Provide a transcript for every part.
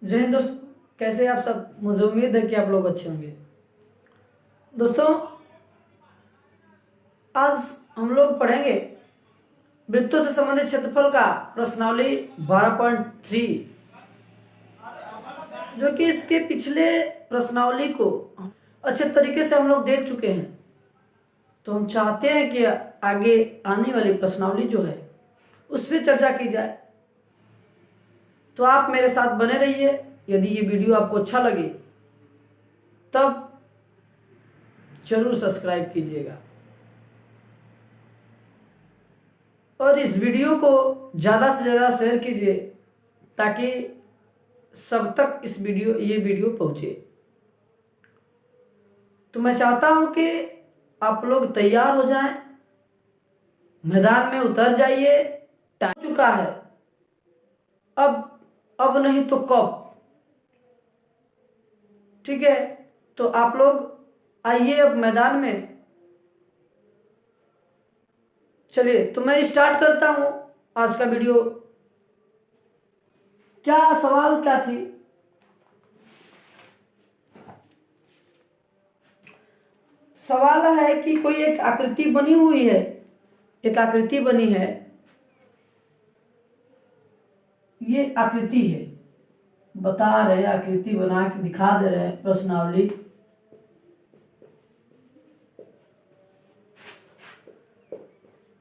जय हिंद दोस्तों, कैसे आप सब। मुझे उम्मीद है कि आप लोग अच्छे होंगे। दोस्तों, आज हम लोग पढ़ेंगे वृत्तों से संबंधित क्षेत्रफल का प्रश्नावली 12.3, जो कि इसके पिछले प्रश्नावली को अच्छे तरीके से हम लोग देख चुके हैं। तो हम चाहते हैं कि आगे आने वाली प्रश्नावली जो है उस पर चर्चा की जाए। तो आप मेरे साथ बने रहिए। यदि ये वीडियो आपको अच्छा लगे तब जरूर सब्सक्राइब कीजिएगा और इस वीडियो को ज़्यादा से ज़्यादा शेयर कीजिए ताकि सब तक ये वीडियो पहुंचे। तो मैं चाहता हूं कि आप लोग तैयार हो जाएं, मैदान में उतर जाइए। टाइम चुका है, अब नहीं तो कब। ठीक है, तो आप लोग आइए अब मैदान में। चलिए, तो मैं स्टार्ट करता हूं आज का वीडियो। क्या सवाल क्या थी? सवाल है कि कोई एक आकृति बनी हुई है, एक आकृति बनी है। ये आकृति है, बता रहे आकृति बना के दिखा दे रहे हैं। प्रश्नावली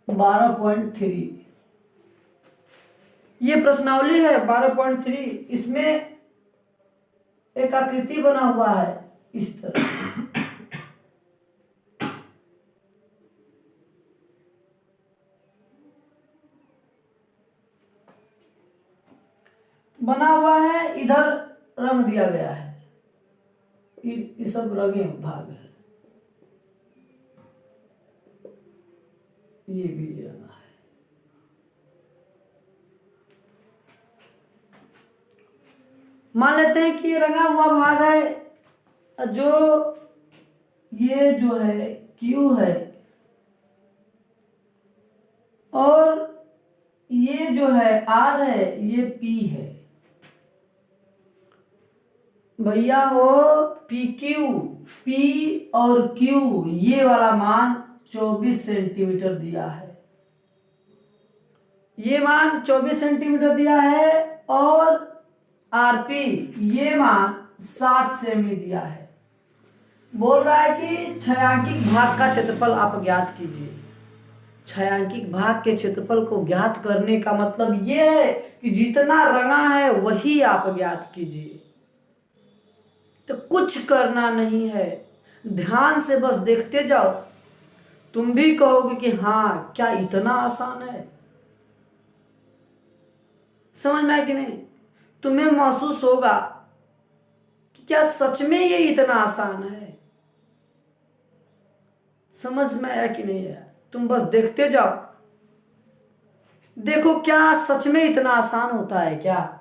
12.3, ये प्रश्नावली है 12.3। इसमें एक आकृति बना हुआ है इस तरह। बना हुआ है, इधर रंग दिया गया है। ये सब रंगे भाग है, ये भी रंगा है। मान लेते हैं कि ये रंगा हुआ भाग है। ये जो है Q है और ये जो है R है, ये P है। भैया हो PQ, P और Q, ये वाला मान 24 सेंटीमीटर दिया है। ये मान 24 सेंटीमीटर दिया है और RP ये मान 7 सेमी दिया है। बोल रहा है कि छायांकित भाग का क्षेत्रफल आप ज्ञात कीजिए। छायांकित भाग के क्षेत्रफल को ज्ञात करने का मतलब ये है कि जितना रंगा है वही आप ज्ञात कीजिए। तो कुछ करना नहीं है, ध्यान से बस देखते जाओ। तुम भी कहोगे कि हाँ, क्या इतना आसान है। समझ में आया कि नहीं? तुम्हें महसूस होगा कि क्या सच में ये इतना आसान है। समझ में आया कि नहीं आया? तुम बस देखते जाओ, देखो क्या सच में इतना आसान होता है क्या।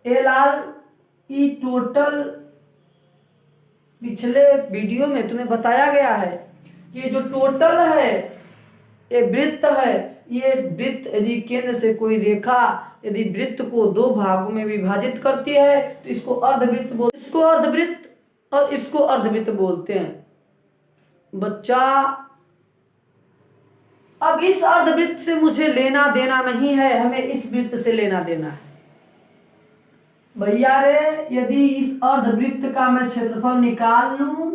LR टोटल पिछले वीडियो में तुम्हें बताया गया है कि ये जो टोटल है, ये वृत्त है। ये वृत्त यदि केंद्र से कोई रेखा यदि वृत्त को दो भागों में विभाजित करती है तो इसको अर्धवृत्त बोलते हैं। इसको अर्धवृत्त और इसको अर्धवृत्त बोलते हैं। बच्चा, अब इस अर्धवृत्त से मुझे लेना देना नहीं है, हमें इस वृत्त से लेना देना है। भैया रे, यदि इस अर्धवृत्त का मैं क्षेत्रफल निकाल लूं,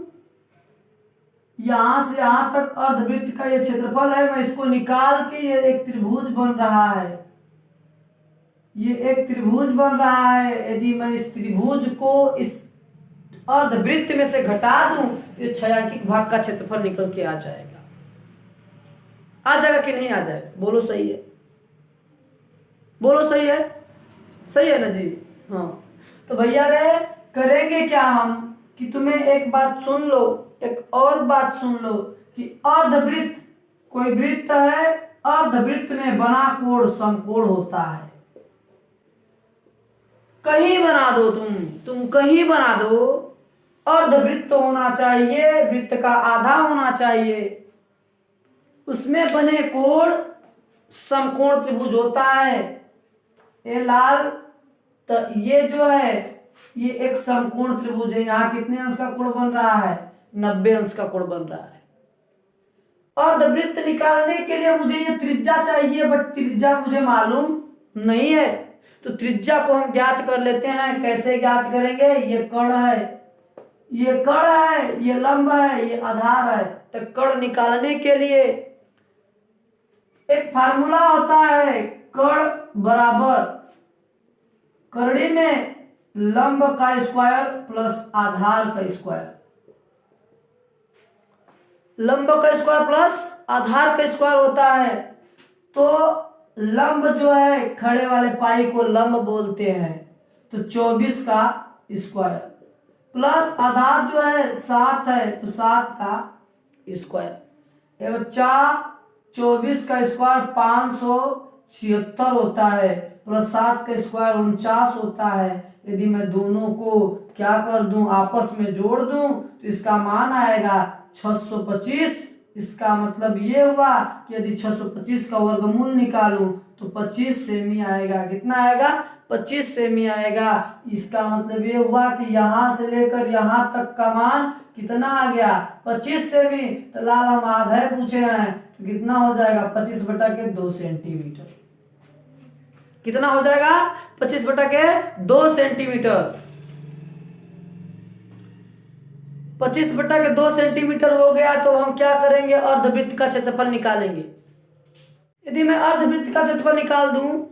यहां से यहां तक अर्धवृत्त का ये क्षेत्रफल है, मैं इसको निकाल के ये एक त्रिभुज बन रहा है। ये एक त्रिभुज बन रहा है। यदि मैं इस त्रिभुज को इस अर्धवृत्त में से घटा दूं तो ये छायांकित भाग का क्षेत्रफल निकल के आ जाएगा। आ जाएगा कि नहीं आ जाएगा? बोलो सही है, बोलो सही है। सही है ना जी? हाँ, तो भैया रे करेंगे क्या हम कि तुम्हें एक बात सुन लो, एक और बात सुन लो कि अर्धवृत्त, कोई वृत्त है, अर्धवृत्त में बना कोण समकोण होता है। कहीं बना दो, तुम कहीं बना दो, अर्धवृत्त होना चाहिए, वृत्त का आधा होना चाहिए, उसमें बने कोण समकोण त्रिभुज होता है। ये लाल, तो ये जो है ये एक समकोण त्रिभुज है। यहाँ कितने अंश का कोण बन रहा है? 90 अंश का कोण बन रहा है। अर्धवृत्त निकालने के लिए मुझे ये त्रिज्या चाहिए, बट त्रिज्या मुझे मालूम नहीं है। तो त्रिज्या को हम ज्ञात कर लेते हैं। कैसे ज्ञात करेंगे? ये कर्ण है, ये कर्ण है, ये लंब है, ये आधार है। तो कर्ण निकालने के लिए एक फार्मूला होता है, कर्ण बराबर कर्णी में लंब का स्क्वायर प्लस आधार का स्क्वायर, लंब का स्क्वायर प्लस आधार का स्क्वायर होता है। तो लंब जो है, खड़े वाले पाई को लंब बोलते हैं, तो 24 का स्क्वायर प्लस आधार जो है 7 है, तो 7 का स्क्वायर। ये बच्चा 24 का स्क्वायर 576 होता है, प्लस 7 का स्क्वायर 49 होता है। यदि मैं दोनों को क्या कर दूं, आपस में जोड़ दूं, तो इसका मान आएगा 625। इसका मतलब ये हुआ कि यदि 625 का वर्गमूल निकालूं तो 25 सेमी आएगा। कितना आएगा? 25 सेमी आएगा। इसका मतलब ये हुआ कि यहां से लेकर यहां तक का मान कितना आ गया? 25 सेमी। तो लाल हम आधा पूछे हैं, तो कितना हो जाएगा? 25/2 सेंटीमीटर। कितना हो जाएगा? 25/2 सेंटीमीटर। 25/2 सेंटीमीटर हो गया। तो हम क्या करेंगे? अर्धवृत्त का क्षेत्रफल निकालेंगे। यदि मैं अर्धवृत्त का क्षेत्रफल निकाल दूं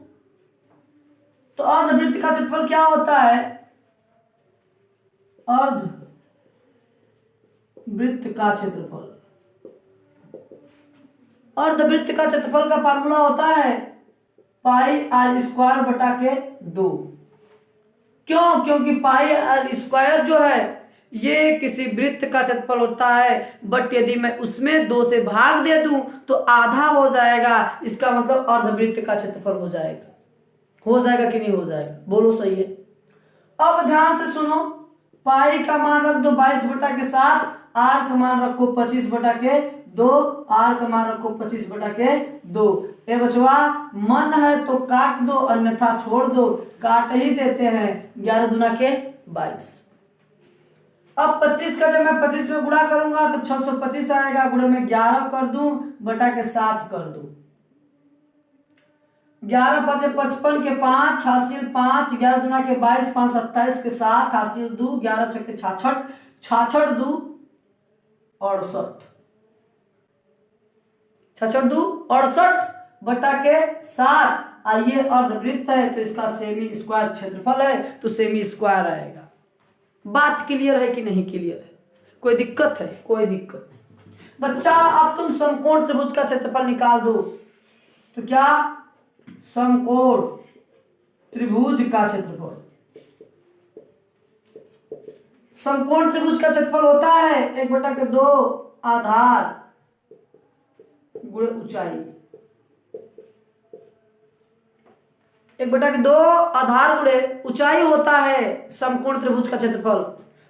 तो अर्धवृत्त का क्षेत्रफल क्या होता है? अर्धवृत्त का क्षेत्रफल, अर्धवृत्त का क्षेत्रफल का फार्मूला होता है πr²/2। क्यों? क्योंकि πr² जो है ये किसी वृत्त का क्षेत्रफल होता है, बट यदि मैं उसमें 2 से भाग दे दूं तो आधा हो जाएगा। इसका मतलब अर्धवृत्त का क्षेत्रफल हो जाएगा। हो जाएगा कि नहीं हो जाएगा? बोलो सही है। अब ध्यान से सुनो, पाई का मान रख दो 22/7, आर का मान रखो 25/2, आर का मान रखो 25/2। ए बचवा, मन है तो काट दो, अन्यथा छोड़ दो। काट ही देते हैं। 11 दूना के 22। अब 25 का जब मैं 25 में गुणा करूंगा तो 625 आएगा। गुणा में 11 कर दूं, बटा के 7 कर दूं। 11 × 5 = 55 के 5 हासिल 5, 11 दूना के 22, 5 27 के 7 हासिल 2, 11 × 6 = 66, 66 2 68, 66 2 68 बटा के 7। आइए, अर्धवृत्त है तो इसका सेमी स्क्वायर क्षेत्रफल है, तो सेमी स्क्वायर आएगा। बात क्लियर है कि नहीं क्लियर है? कोई दिक्कत है? कोई दिक्कत नहीं। बच्चा, अब तुम समकोण त्रिभुज का क्षेत्रफल निकाल दो। तो क्या? समकोण त्रिभुज का क्षेत्रफल, समकोण त्रिभुज का क्षेत्रफल होता है 1/2 आधार गुणे ऊंचाई। 1/2 आधार गुणे ऊंचाई होता है समकोण त्रिभुज का क्षेत्रफल।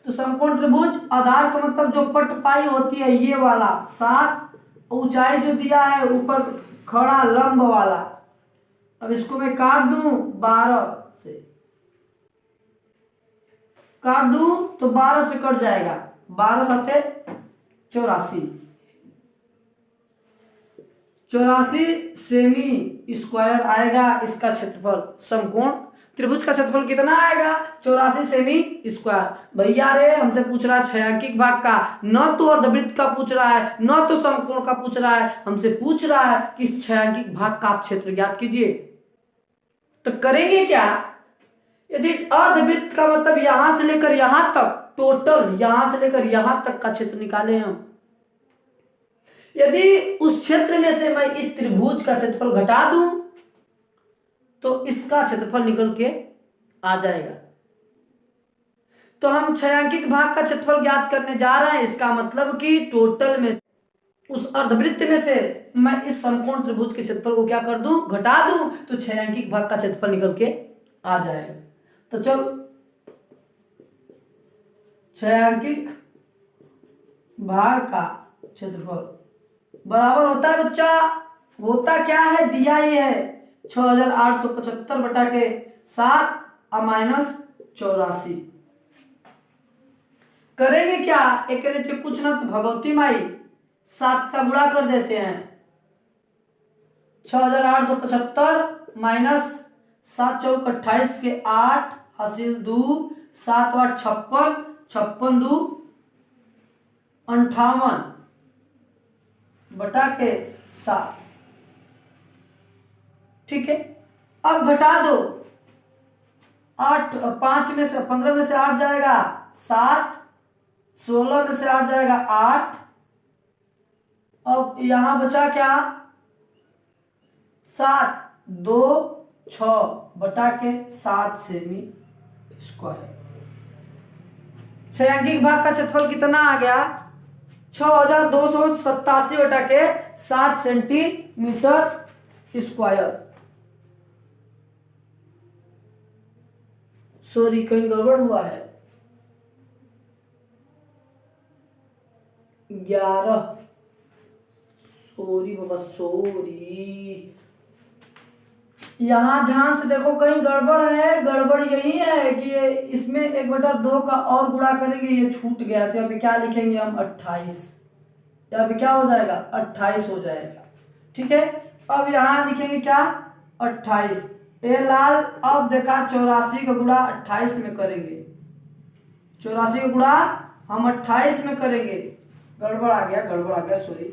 तो समकोण त्रिभुज, आधार का मतलब जो पट पाई होती है ये वाला 7, ऊंचाई जो दिया है ऊपर खड़ा लंब वाला। अब इसको मैं काट दूं 12 से, काट दूं तो 12 से कट जाएगा। 12 7 84, 84 सेमी स्क्वायर आएगा इसका क्षेत्रफल। समकोण त्रिभुज का क्षेत्रफल कितना आएगा? 84 सेमी स्क्वायर। भैया रे, हमसे पूछ रहा है छायांकिक भाग का, न तो अर्धवृत्त का पूछ रहा है, न तो समकोण का पूछ रहा है। हमसे पूछ रहा है कि इस छायांकिक भाग का आप क्षेत्र ज्ञात कीजिए। तो करेंगे क्या? यदि अर्धवृत्त का मतलब यहां से लेकर यहां तक, टोटल यहां से लेकर यहां तक का क्षेत्र निकाले हम, यदि उस क्षेत्र में से मैं इस त्रिभुज का क्षेत्रफल घटा दूं तो इसका क्षेत्रफल निकल के आ जाएगा। तो हम छायांकिक भाग का क्षेत्रफल ज्ञात करने जा रहे हैं। इसका मतलब कि टोटल में उस अर्धवृत्त में से मैं इस समकोण त्रिभुज के क्षेत्रफल को क्या कर दूं? घटा दूं, तो छायांकिक भाग का क्षेत्रफल निकल के आ जाएगा। तो चलो, छायांकिक भाग का क्षेत्रफल बराबर होता है बच्चा, होता क्या है? दिया ही है 6875/7 - 84। करेंगे क्या, एक नीचे कुछ ना तो भगवती माई 7 का गुणा कर देते हैं। 6875 माइनस 7 चौक 28 के 8 हासिल 2 7 8 56 56 2 58 बटा के 7। ठीक है, अब घटा दो 8 5 में से 15 में से 8 जाएगा 7, 16 में से 8 जाएगा 8। अब यहां बचा क्या 7 2 6 बटा के 7 सेमी स्क्वायर। 6 अंकीय भाग का क्षेत्रफल कितना आ गया 6287 बटा के 7 सेंटीमीटर स्क्वायर। सॉरी कहीं गड़बड़ हुआ है 11, सॉरी बाबा सॉरी, यहां ध्यान से देखो कहीं गड़बड़ है। गड़बड़ यही है कि ये इसमें 1/2 का और गुणा करेंगे, ये छूट गया। तो यहाँ पे क्या लिखेंगे हम 28, यहाँ पे क्या हो जाएगा 28 हो जाएगा। ठीक है, अब यहाँ लिखेंगे क्या 28। ए लाल, अब देखा 84 का गुणा 28 में करेंगे, 84 का गुणा हम 28 में करेंगे। गड़बड़ आ गया सॉरी,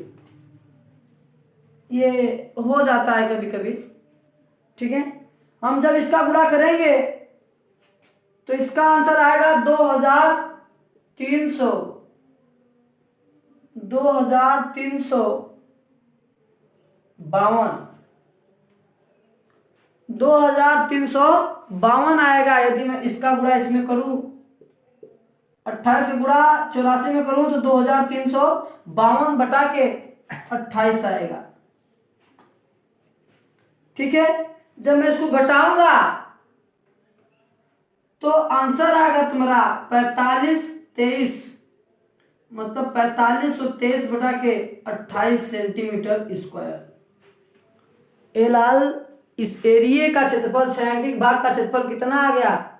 ये हो जाता है कभी कभी। ठीक है, हम जब इसका गुणा करेंगे तो इसका आंसर आएगा 2300 2352 आएगा। यदि मैं इसका गुणा इसमें करूं 28 से गुणा 84 में करूं तो 2352 बटा के 28 आएगा। ठीक है, जब मैं इसको घटाऊंगा तो आंसर आएगा तुम्हारा 4523, मतलब 4523 बटा के 28 सेंटीमीटर स्क्वायर। ए लाल, इस एरिया का क्षेत्रफल 6 अंकीय भाग का क्षेत्रफल कितना आ गया